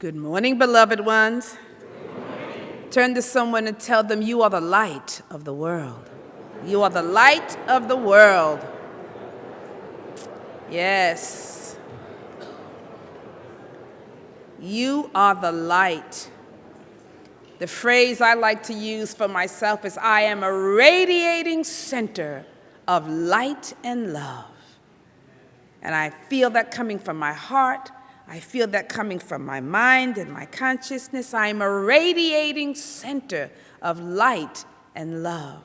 Good morning, beloved ones. Turn to someone and tell them you are the light of the world. You are the light of the world. Yes. You are the light. The phrase I like to use for myself is, I am a radiating center of light and love. And I feel that coming from my heart. I feel that coming from my mind and my consciousness. I am a radiating center of light and love.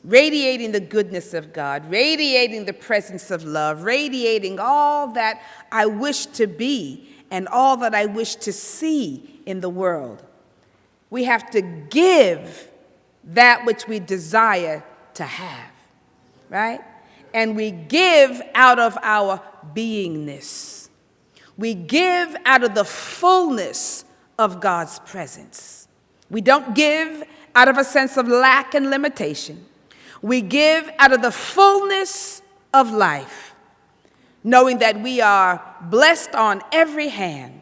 Radiating the goodness of God, radiating the presence of love, radiating all that I wish to be and all that I wish to see in the world. We have to give that which we desire to have, right? And we give out of our beingness. We give out of the fullness of God's presence. We don't give out of a sense of lack and limitation. We give out of the fullness of life, knowing that we are blessed on every hand.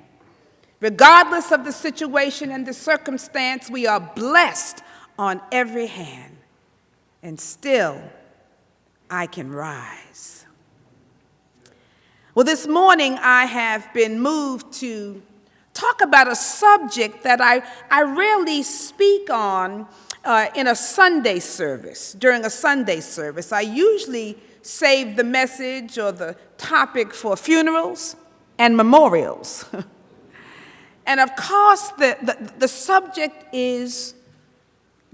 Regardless of the situation and the circumstance, we are blessed on every hand. And still, I can rise. Well, this morning I have been moved to talk about a subject that I rarely speak on in a Sunday service, during a Sunday service. I usually save the message or the topic for funerals and memorials. And of course, the subject is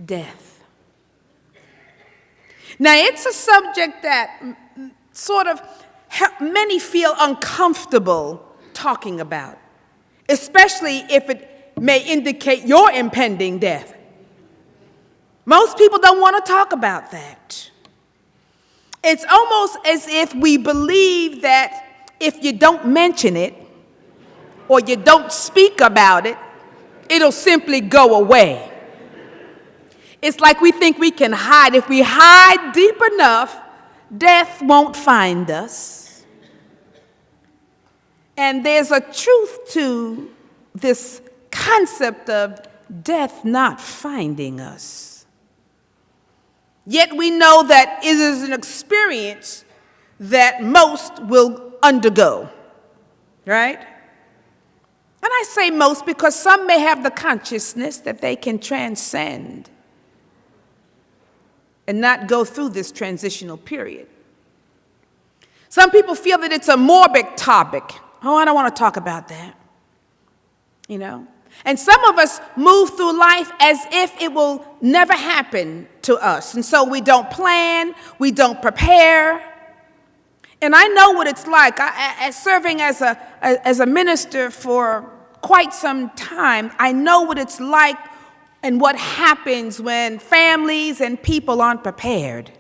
death. Now, it's a subject that sort of many feel uncomfortable talking about, especially if it may indicate your impending death. Most people don't want to talk about that. It's almost as if we believe that if you don't mention it or you don't speak about it, it'll simply go away. It's like we think we can hide. If we hide deep enough, death won't find us. And there's a truth to this concept of death not finding us. Yet we know that it is an experience that most will undergo, right? And I say most because some may have the consciousness that they can transcend and not go through this transitional period. Some people feel that it's a morbid topic. Oh, I don't want to talk about that, you know? And some of us move through life as if it will never happen to us. And so we don't plan, we don't prepare. And I know what it's like. Serving as a minister for quite some time, I know what it's like and what happens when families and people aren't prepared.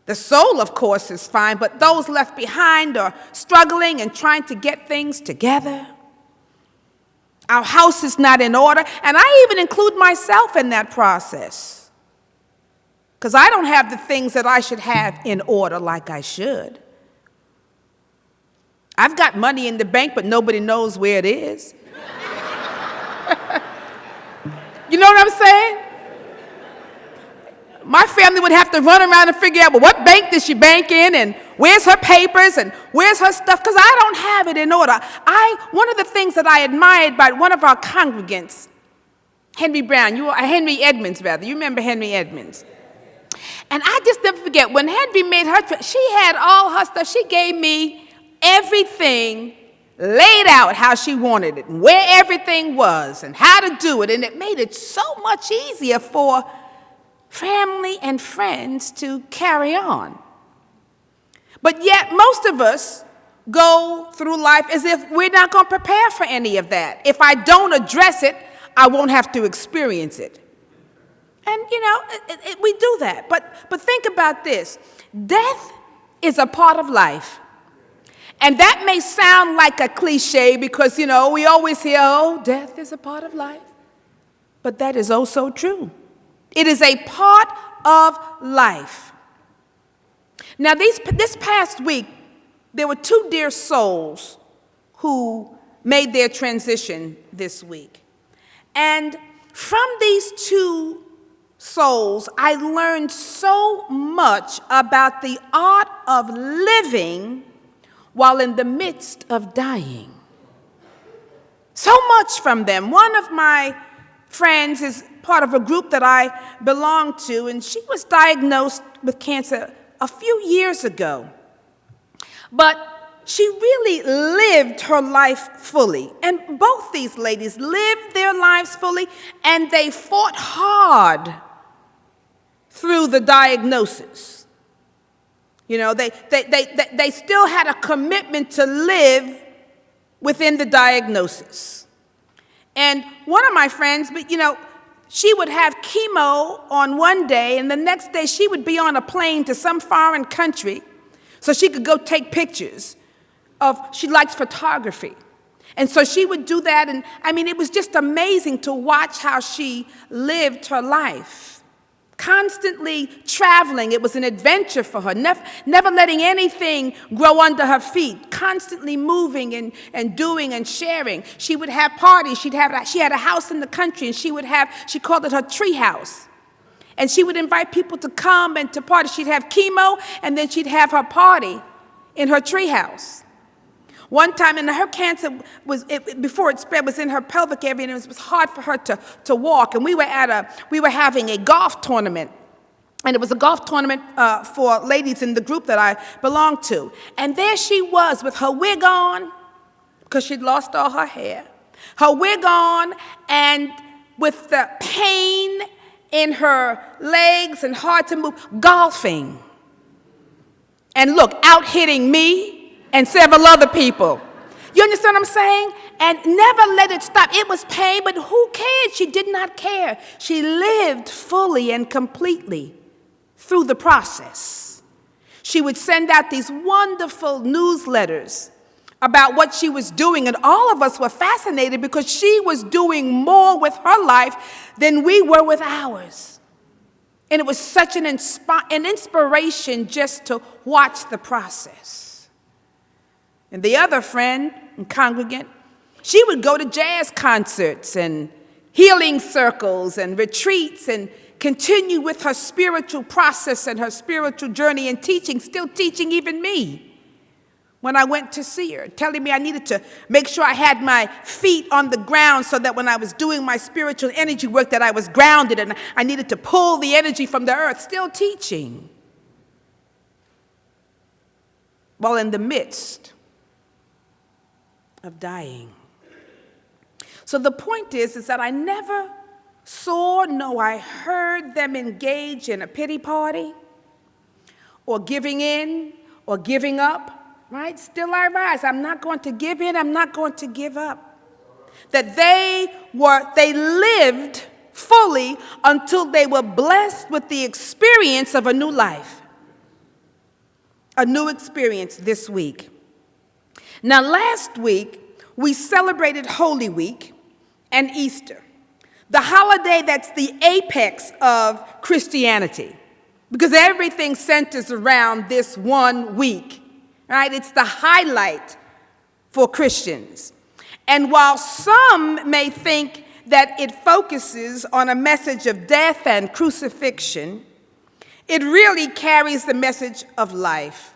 The soul, of course, is fine, but those left behind are struggling and trying to get things together. Our house is not in order, and I even include myself in that process, because I don't have the things that I should have in order like I should. I've got money in the bank, but nobody knows where it is. You know what I'm saying? My family would have to run around and figure out, well, what bank does she bank in, and where's her papers, and where's her stuff, because I don't have it in order. One of the things that I admired by one of our congregants, Henry Edmonds, you remember Henry Edmonds? And I just never forget, when Henry made her trip, she had all her stuff. She gave me everything laid out how she wanted it, and where everything was, and how to do it, and it made it so much easier for family and friends to carry on. But yet most of us go through life as if we're not going to prepare for any of that. If I don't address it, I won't have to experience it. And you know, we do that. But think about this. Death is a part of life. And that may sound like a cliche because, you know, we always hear, oh, death is a part of life. But that is oh so true. It is a part of life. Now, this past week, there were two dear souls who made their transition this week. And from these two souls, I learned so much about the art of living while in the midst of dying. So much from them. One of my friends is part of a group that I belong to, and she was diagnosed with cancer a few years ago. But she really lived her life fully. And both these ladies lived their lives fully, and they fought hard through the diagnosis. You know, they still had a commitment to live within the diagnosis. And one of my friends, she would have chemo on one day, and the next day she would be on a plane to some foreign country so she could go take pictures she liked photography. And so she would do that, and it was just amazing to watch how she lived her life. Constantly traveling, it was an adventure for her, never letting anything grow under her feet, constantly moving and doing and sharing. She would have parties. She had a house in the country, and she called it her tree house. And she would invite people to come and to party. She'd have chemo, and then she'd have her party in her tree house. One time, and her cancer before it spread, was in her pelvic area, and it was hard for her to walk. And we were having a golf tournament, and it was a golf tournament for ladies in the group that I belonged to. And there she was with her wig on, because she'd lost all her hair, her wig on, and with the pain in her legs and hard to move, golfing. And look, out hitting me and several other people. You understand what I'm saying? And never let it stop. It was pain, but who cared? She did not care. She lived fully and completely through the process. She would send out these wonderful newsletters about what she was doing, and all of us were fascinated because she was doing more with her life than we were with ours. And it was such an inspiration just to watch the process. And the other friend and congregant, she would go to jazz concerts and healing circles and retreats and continue with her spiritual process and her spiritual journey and teaching, still teaching even me when I went to see her, telling me I needed to make sure I had my feet on the ground so that when I was doing my spiritual energy work that I was grounded, and I needed to pull the energy from the earth, still teaching while in the midst of dying. So the point is that I never saw nor I heard them engage in a pity party or giving in or giving up, right? Still I rise. I'm not going to give in. I'm not going to give up. That they lived fully until they were blessed with the experience of a new life. A new experience this week. Now, last week, we celebrated Holy Week and Easter, the holiday that's the apex of Christianity, because everything centers around this one week, right? It's the highlight for Christians. And while some may think that it focuses on a message of death and crucifixion, it really carries the message of life.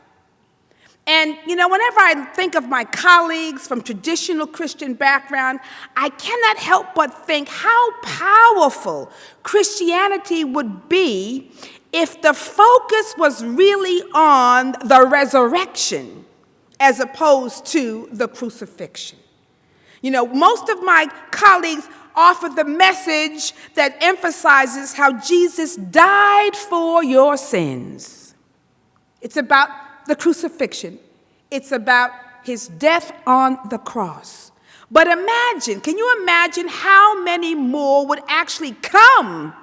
And, whenever I think of my colleagues from traditional Christian background, I cannot help but think how powerful Christianity would be if the focus was really on the resurrection as opposed to the crucifixion. Most of my colleagues offer the message that emphasizes how Jesus died for your sins. It's about the crucifixion. It's about his death on the cross. But can you imagine how many more would actually come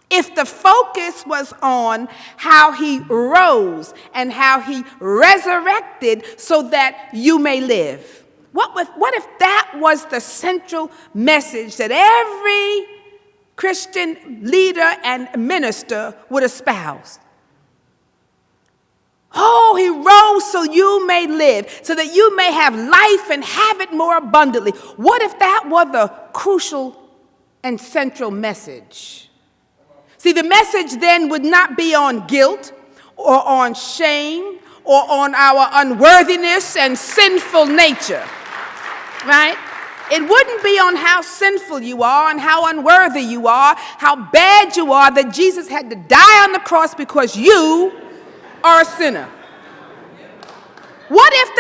if the focus was on how he rose and how he resurrected so that you may live? What if that was the central message that every Christian leader and minister would espouse? Oh, he rose so you may live, so that you may have life and have it more abundantly. What if that were the crucial and central message? See, the message then would not be on guilt or on shame or on our unworthiness and sinful nature, right? It wouldn't be on how sinful you are and how unworthy you are, how bad you are, that Jesus had to die on the cross because you are a sinner. What if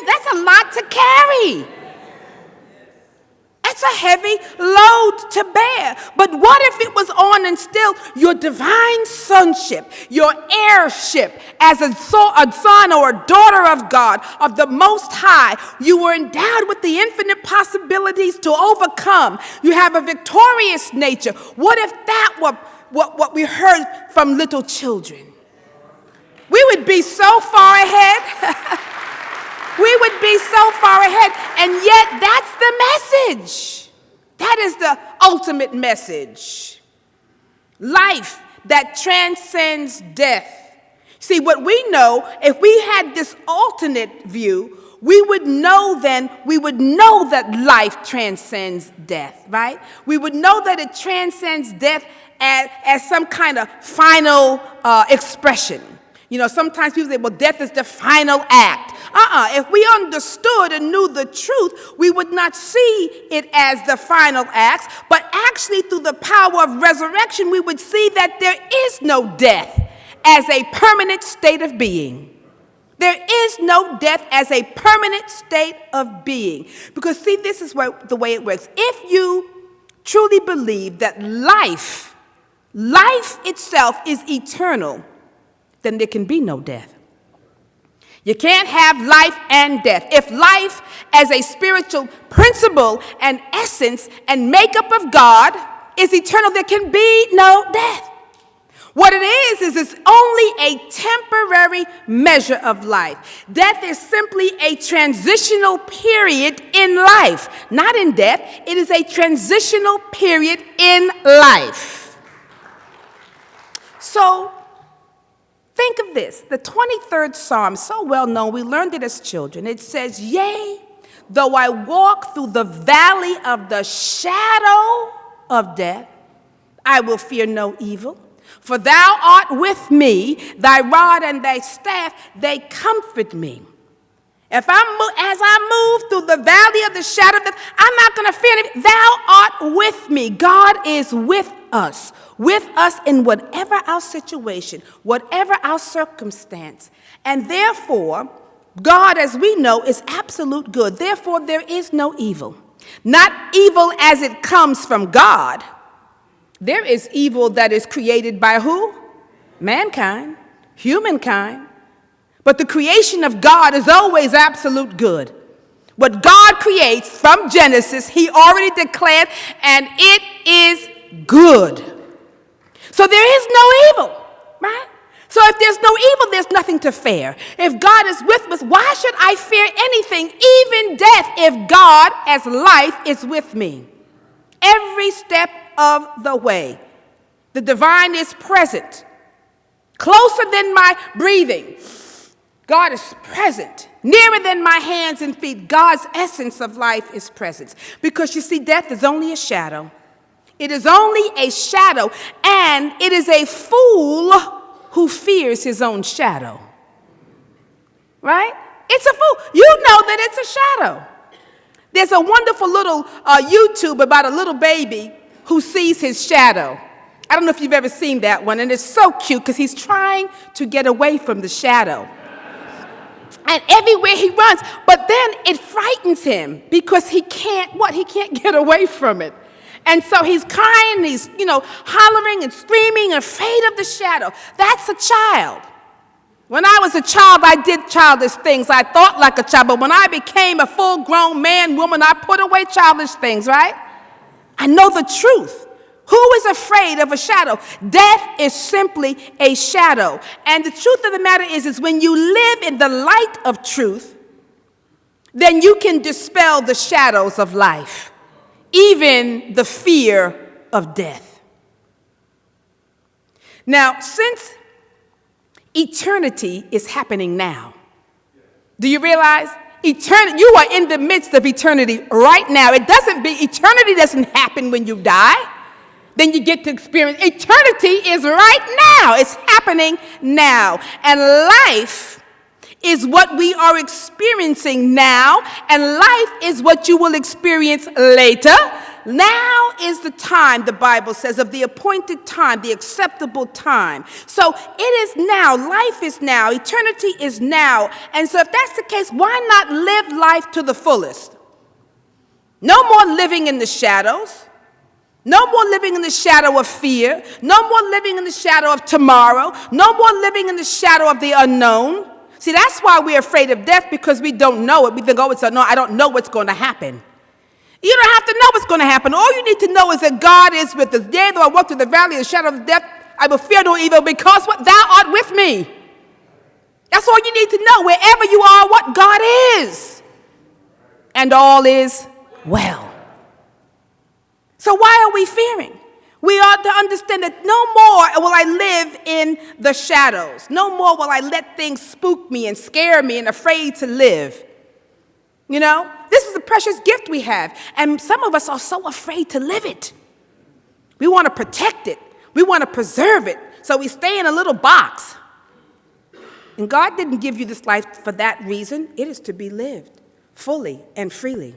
that's a lot to carry. That's a heavy load to bear. But what if it was on and still your divine sonship, your heirship as a son or a daughter of God, of the Most High? You were endowed with the infinite possibilities to overcome. You have a victorious nature. What if that were what we heard from little children? We would be so far ahead. We would be so far ahead, and yet that's the message. That is the ultimate message. Life that transcends death. See, what we know, if we had this alternate view, we would know that life transcends death, right? We would know that it transcends death as some kind of final expression. You know, sometimes people say, well, death is the final act. If we understood and knew the truth, we would not see it as the final act, but actually through the power of resurrection, we would see that there is no death as a permanent state of being. There is no death as a permanent state of being. Because, see, this is the way it works. If you truly believe that life itself is eternal, then there can be no death. You can't have life and death. If life as a spiritual principle and essence and makeup of God is eternal, there can be no death. What it is it's only a temporary measure of life. Death is simply a transitional period in life, not in death. It is a transitional period in life. So, think of this, the 23rd Psalm, so well known, we learned it as children. It says, yea, though I walk through the valley of the shadow of death, I will fear no evil. For thou art with me, thy rod and thy staff, they comfort me. As I move through the valley of the shadow of death, I'm not going to fear anything. Thou art with me. God is with us in whatever our situation, whatever our circumstance. And therefore, God, as we know, is absolute good. Therefore, there is no evil. Not evil as it comes from God. There is evil that is created by who? Mankind, humankind. But the creation of God is always absolute good. What God creates from Genesis, he already declared, and it is good. So there is no evil, right? So if there's no evil, there's nothing to fear. If God is with us, why should I fear anything, even death, if God as life is with me? Every step of the way, the divine is present, closer than my breathing. God is present, nearer than my hands and feet. God's essence of life is presence. Because you see, death is only a shadow. It is only a shadow, and it is a fool who fears his own shadow. Right? It's a fool. You know that it's a shadow. There's a wonderful little YouTube about a little baby who sees his shadow. I don't know if you've ever seen that one, and it's so cute because he's trying to get away from the shadow. And everywhere he runs, but then it frightens him because he can't get away from it. And so he's crying, he's, hollering and screaming, afraid of the shadow. That's a child. When I was a child, I did childish things. I thought like a child, but when I became a full-grown man, woman, I put away childish things, right? I know the truth. Who is afraid of a shadow? Death is simply a shadow. And the truth of the matter is when you live in the light of truth, then you can dispel the shadows of life, even the fear of death. Now, since Eternity is happening now. Do you realize? Eternity, you are in the midst of eternity right now. Eternity doesn't happen when you die. Then you get to experience. Eternity is right now. It's happening now. And life is what we are experiencing now, and life is what you will experience later. Now is the time, the Bible says, of the appointed time, the acceptable time. So it is now. Life is now. Eternity is now. And so if that's the case, why not live life to the fullest? No more living in the shadows. No more living in the shadow of fear. No more living in the shadow of tomorrow. No more living in the shadow of the unknown. See, that's why we're afraid of death, because we don't know it. We think, oh, I don't know what's going to happen. You don't have to know what's going to happen. All you need to know is that God is with us. Yea, though I walk through the valley of the shadow of death, I will fear no evil, because what? Thou art with me. That's all you need to know. Wherever you are, what? God is. And all is well. So why are we fearing? We ought to understand that no more will I live in the shadows. No more will I let things spook me and scare me and afraid to live. You know, this is a precious gift we have. And some of us are so afraid to live it. We want to protect it. We want to preserve it. So we stay in a little box. And God didn't give you this life for that reason. It is to be lived fully and freely.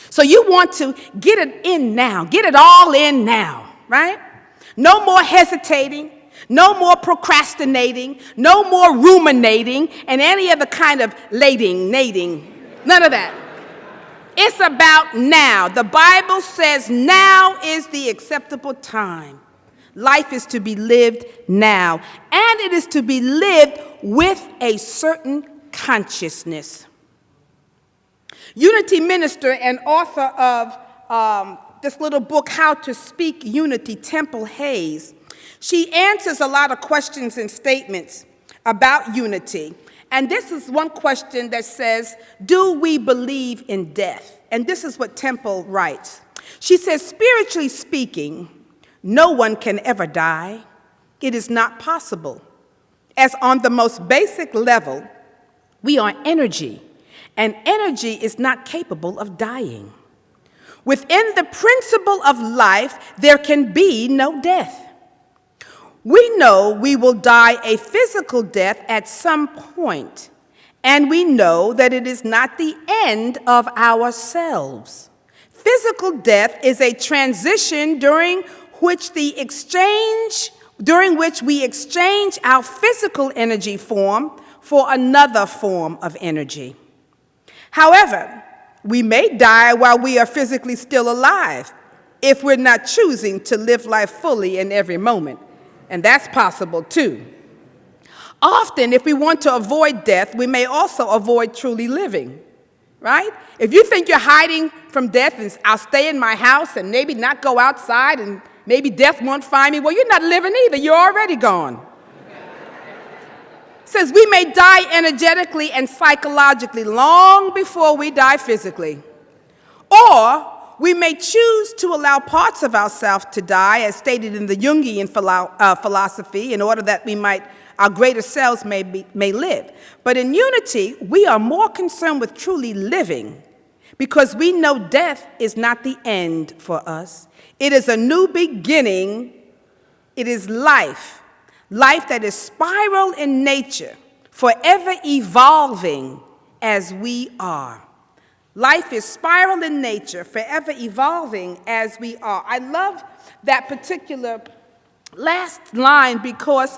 So you want to get it in now. Get it all in now, right? No more hesitating. No more procrastinating. No more ruminating and any other kind of nating. None of that. It's about now. The Bible says now is the acceptable time. Life is to be lived now. And it is to be lived with a certain consciousness. Unity minister and author of this little book, How to Speak Unity, Temple Hayes, she answers a lot of questions and statements about unity. And this is one question that says, do we believe in death? And this is what Temple writes. She says, spiritually speaking, no one can ever die. It is not possible. As on the most basic level, we are energy, and energy is not capable of dying. Within the principle of life, there can be no death. We know we will die a physical death at some point, and we know that it is not the end of ourselves. Physical death is a transition during which we exchange our physical energy form for another form of energy. However, we may die while we are physically still alive if we're not choosing to live life fully in every moment. And that's possible too. Often, if we want to avoid death, we may also avoid truly living, right? If you think you're hiding from death and I'll stay in my house and maybe not go outside and maybe death won't find me, well, you're not living either. You're already gone. It says we may die energetically and psychologically long before we die physically. Or we may choose to allow parts of ourselves to die, as stated in the Jungian philosophy, in order that our greater selves may live. But in unity, we are more concerned with truly living, because we know death is not the end for us. It is a new beginning. It is life that is spiral in nature, forever evolving as we are. Life is spiral in nature, forever evolving as we are. I love that particular last line because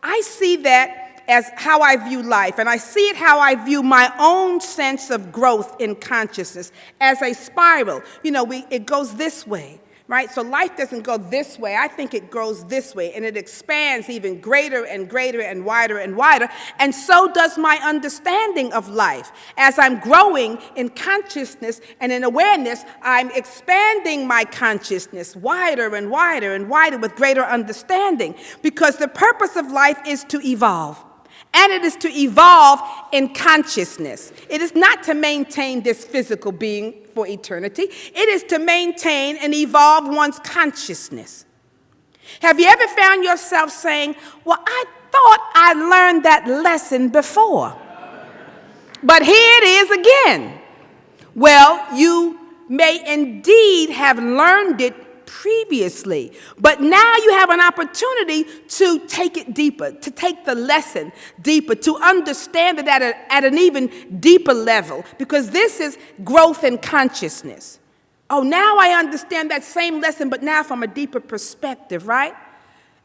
I see that as how I view life, and I see it how I view my own sense of growth in consciousness as a spiral. You know, it goes this way, right? So life doesn't go this way. I think it grows this way, and it expands even greater and greater and wider, and so does my understanding of life. As I'm growing in consciousness and in awareness, I'm expanding my consciousness wider and wider and wider with greater understanding, because the purpose of life is to evolve. And it is to evolve in consciousness. It is not to maintain this physical being for eternity. It is to maintain and evolve one's consciousness. Have you ever found yourself saying, well, thought I learned that lesson before. But here it is again. Well, you may indeed have learned it previously, but now you have an opportunity to take it deeper, to take the lesson deeper, to understand it at an even deeper level, because this is growth in consciousness. Oh, now I understand that same lesson, but now from a deeper perspective, right?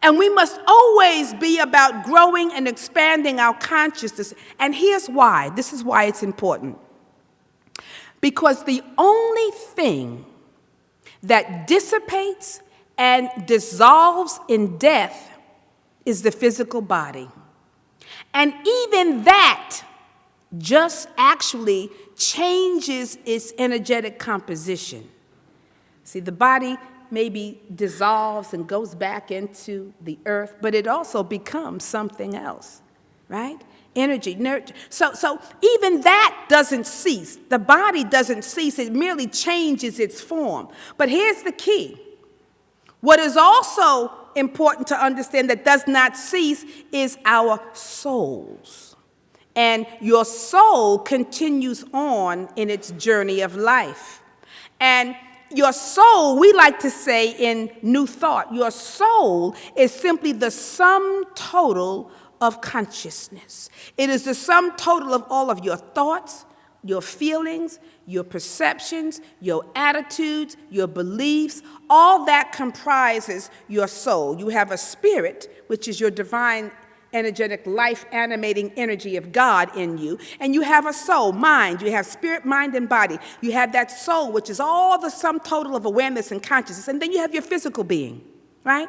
And we must always be about growing and expanding our consciousness. And here's why. This is why it's important. Because the only thing that dissipates and dissolves in death is the physical body. And even that just actually changes its energetic composition. See, the body maybe dissolves and goes back into the earth, but it also becomes something else, right? Energy, nurture. So even that doesn't cease. The body doesn't cease. It merely changes its form. But here's the key. What is also important to understand that does not cease is our souls. And your soul continues on in its journey of life. And your soul, we like to say in New Thought, your soul is simply the sum total of consciousness. It is the sum total of all of your thoughts, your feelings, your perceptions, your attitudes, your beliefs. All that comprises your soul. You have a spirit, which is your divine energetic life animating energy of God in you, and you have a soul, mind. You have spirit, mind, and body. You have that soul, which is all the sum total of awareness and consciousness, and then you have your physical being, right?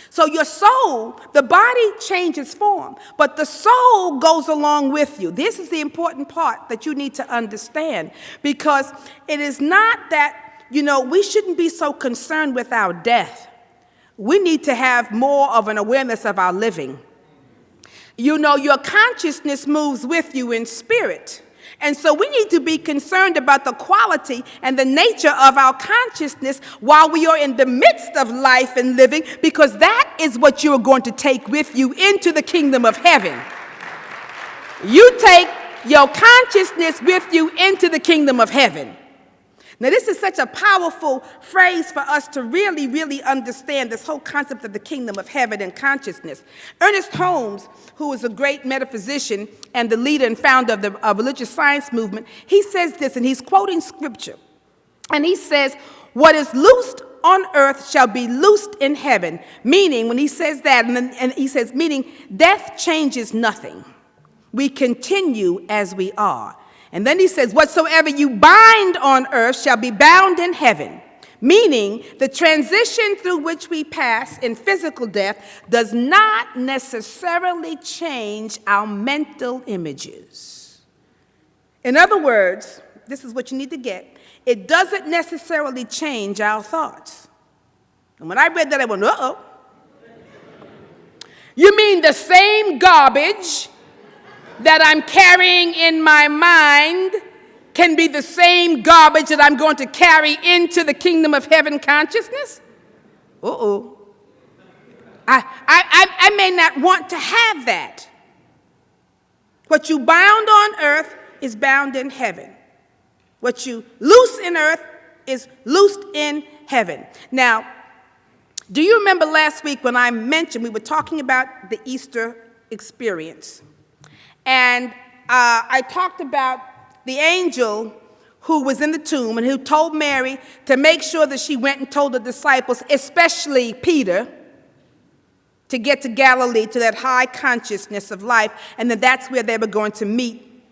So your soul, the body changes form, but the soul goes along with you. This is the important part that you need to understand, because it is not that, we shouldn't be so concerned with our death. We need to have more of an awareness of our living. Your consciousness moves with you in spirit. And so we need to be concerned about the quality and the nature of our consciousness while we are in the midst of life and living, because that is what you're going to take with you into the kingdom of heaven. You take your consciousness with you into the kingdom of heaven. Now, this is such a powerful phrase for us to really, really understand this whole concept of the kingdom of heaven and consciousness. Ernest Holmes, who is a great metaphysician and the leader and founder of the religious science movement, he says this, and he's quoting scripture. And he says, "What is loosed on earth shall be loosed in heaven." Meaning, when he says that, and he says, meaning death changes nothing. We continue as we are. And then he says, "Whatsoever you bind on earth shall be bound in heaven." Meaning, the transition through which we pass in physical death does not necessarily change our mental images. In other words, this is what you need to get. It doesn't necessarily change our thoughts. And when I read that, I went, uh-oh. You mean the same garbage that I'm carrying in my mind can be the same garbage that I'm going to carry into the kingdom of heaven consciousness? Uh-oh. I may not want to have that. What you bound on earth is bound in heaven. What you loose in earth is loosed in heaven. Now, do you remember last week when I mentioned we were talking about the Easter experience? And I talked about the angel who was in the tomb and who told Mary to make sure that she went and told the disciples, especially Peter, to get to Galilee, to that high consciousness of life, and that that's where they were going to meet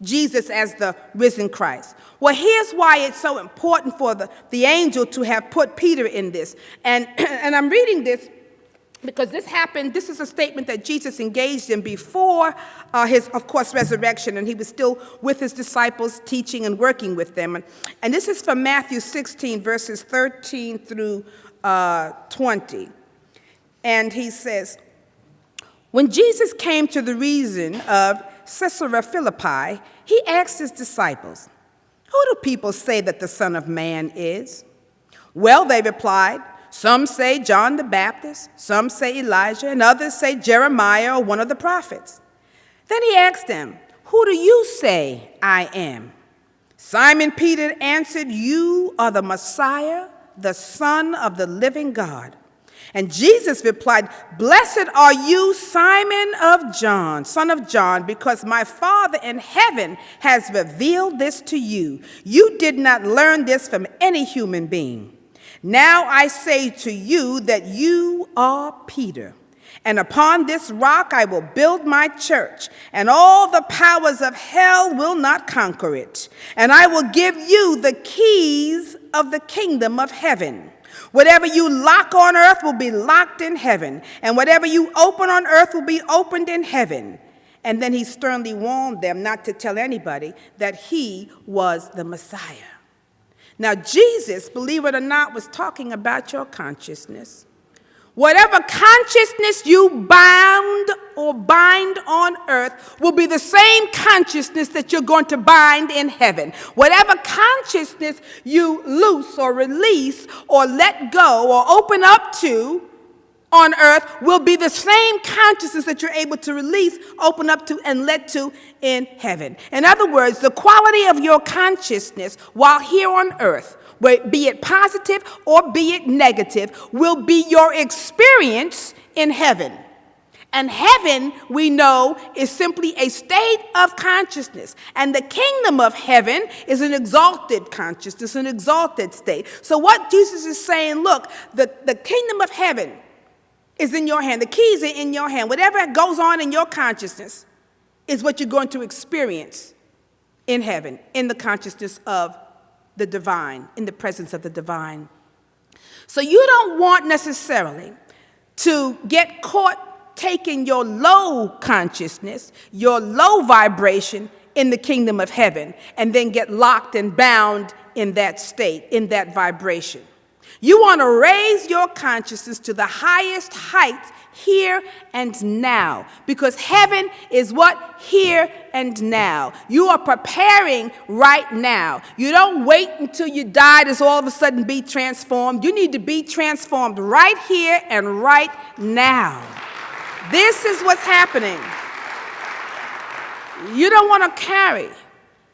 Jesus as the risen Christ. Well, here's why it's so important for the angel to have put Peter in this. And I'm reading this because this happened, this is a statement that Jesus engaged in before his, of course, resurrection, and he was still with his disciples, teaching and working with them. And this is from Matthew 16, verses 13 through 20. And he says, "When Jesus came to the region of Caesarea Philippi, he asked his disciples, 'Who do people say that the Son of Man is?' 'Well,' they replied, Some say John the Baptist, some say Elijah, and others say Jeremiah or one of the prophets. Then he asked them, "Who do you say I am?" Simon Peter answered, "You are the Messiah, the Son of the living God." And Jesus replied, "Blessed are you, Simon of John, son of John, because my Father in heaven has revealed this to you. You did not learn this from any human being. Now I say to you that you are Peter, and upon this rock I will build my church, and all the powers of hell will not conquer it. And I will give you the keys of the kingdom of heaven. Whatever you lock on earth will be locked in heaven, and whatever you open on earth will be opened in heaven." And then he sternly warned them not to tell anybody that he was the Messiah. Now, Jesus, believe it or not, was talking about your consciousness. Whatever consciousness you bind on earth will be the same consciousness that you're going to bind in heaven. Whatever consciousness you loose or release or let go or open up to on earth will be the same consciousness that you're able to release, open up to, and let to in heaven. In other words, the quality of your consciousness while here on earth, be it positive or be it negative, will be your experience in heaven. And heaven, we know, is simply a state of consciousness. And the kingdom of heaven is an exalted consciousness, an exalted state. So what Jesus is saying, look, the kingdom of heaven is in your hand. The keys are in your hand. Whatever goes on in your consciousness is what you're going to experience in heaven, in the consciousness of the divine, in the presence of the divine. So you don't want necessarily to get caught taking your low consciousness, your low vibration in the kingdom of heaven, and then get locked and bound in that state, in that vibration. You want to raise your consciousness to the highest heights here and now, because heaven is what? Here and now. You are preparing right now. You don't wait until you die to all of a sudden be transformed. You need to be transformed right here and right now. This is what's happening. You don't want to carry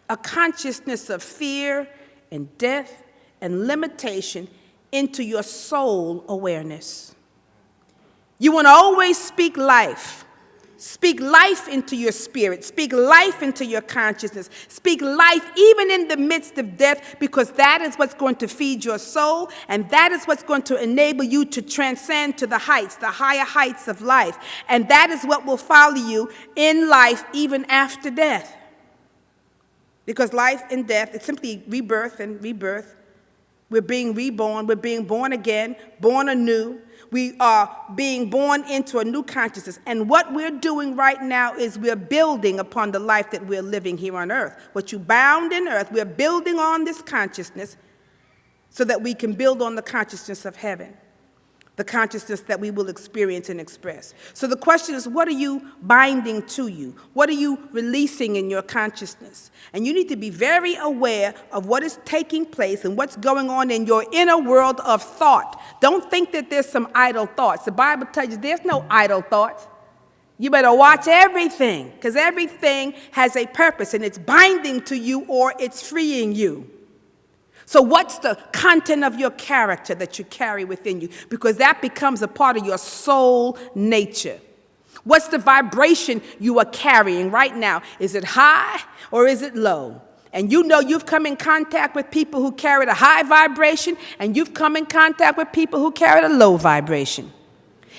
a consciousness of fear and death and limitation into your soul awareness. You want to always speak life. Speak life into your spirit. Speak life into your consciousness. Speak life even in the midst of death, because that is what's going to feed your soul, and that is what's going to enable you to transcend to the heights, the higher heights of life. And that is what will follow you in life even after death. Because life and death, it's simply rebirth and rebirth. We're being reborn. We're being born again, born anew. We are being born into a new consciousness. And what we're doing right now is we're building upon the life that we're living here on earth. What you bound in earth, we're building on this consciousness so that we can build on the consciousness of heaven, the consciousness that we will experience and express. So the question is, what are you binding to you? What are you releasing in your consciousness? And you need to be very aware of what is taking place and what's going on in your inner world of thought. Don't think that there's some idle thoughts. The Bible tells you there's no idle thoughts. You better watch everything, because everything has a purpose, and it's binding to you or it's freeing you. So what's the content of your character that you carry within you? Because that becomes a part of your soul nature. What's the vibration you are carrying right now? Is it high or is it low? And you know you've come in contact with people who carried a high vibration, and you've come in contact with people who carried a low vibration.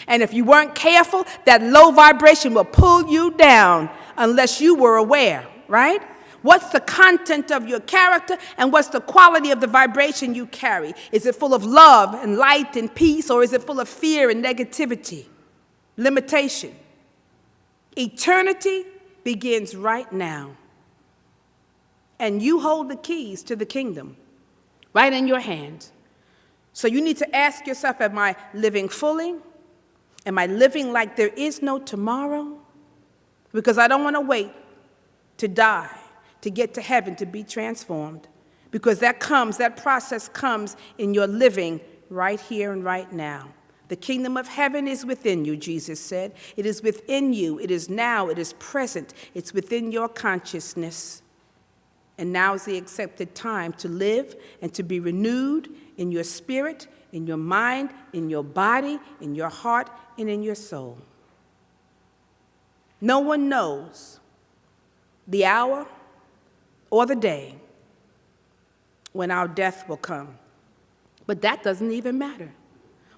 And if you weren't careful, that low vibration will pull you down unless you were aware, right? What's the content of your character, and what's the quality of the vibration you carry? Is it full of love and light and peace, or is it full of fear and negativity, limitation? Eternity begins right now. And you hold the keys to the kingdom right in your hands. So you need to ask yourself, am I living fully? Am I living like there is no tomorrow? Because I don't want to wait to die to get to heaven to be transformed. Because that process comes in your living right here and right now. The kingdom of heaven is within you, Jesus said. It is within you. It is now. It is present. It's within your consciousness. And now is the accepted time to live and to be renewed in your spirit, in your mind, in your body, in your heart, and in your soul. No one knows the hour or the day when our death will come. But that doesn't even matter.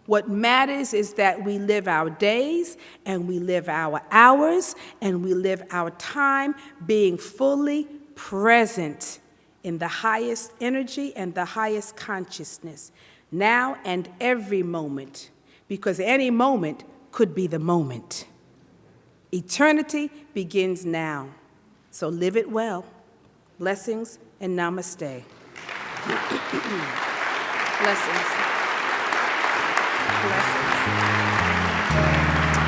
What matters is that we live our days and we live our hours and we live our time being fully present in the highest energy and the highest consciousness, now and every moment, because any moment could be the moment. Eternity begins now, so live it well. Blessings and namaste. Blessings.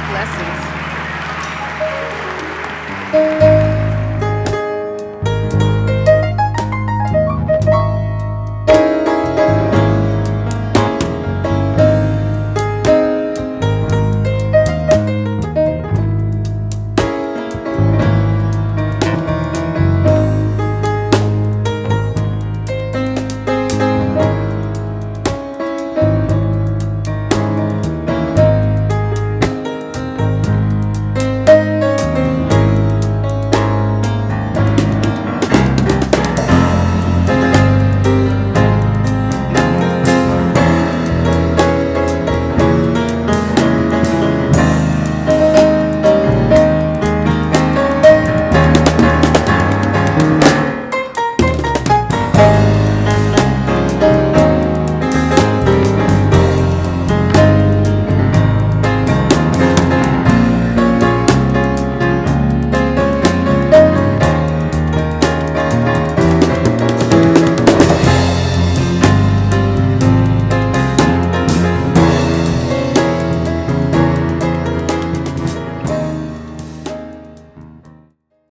Blessings. Blessings.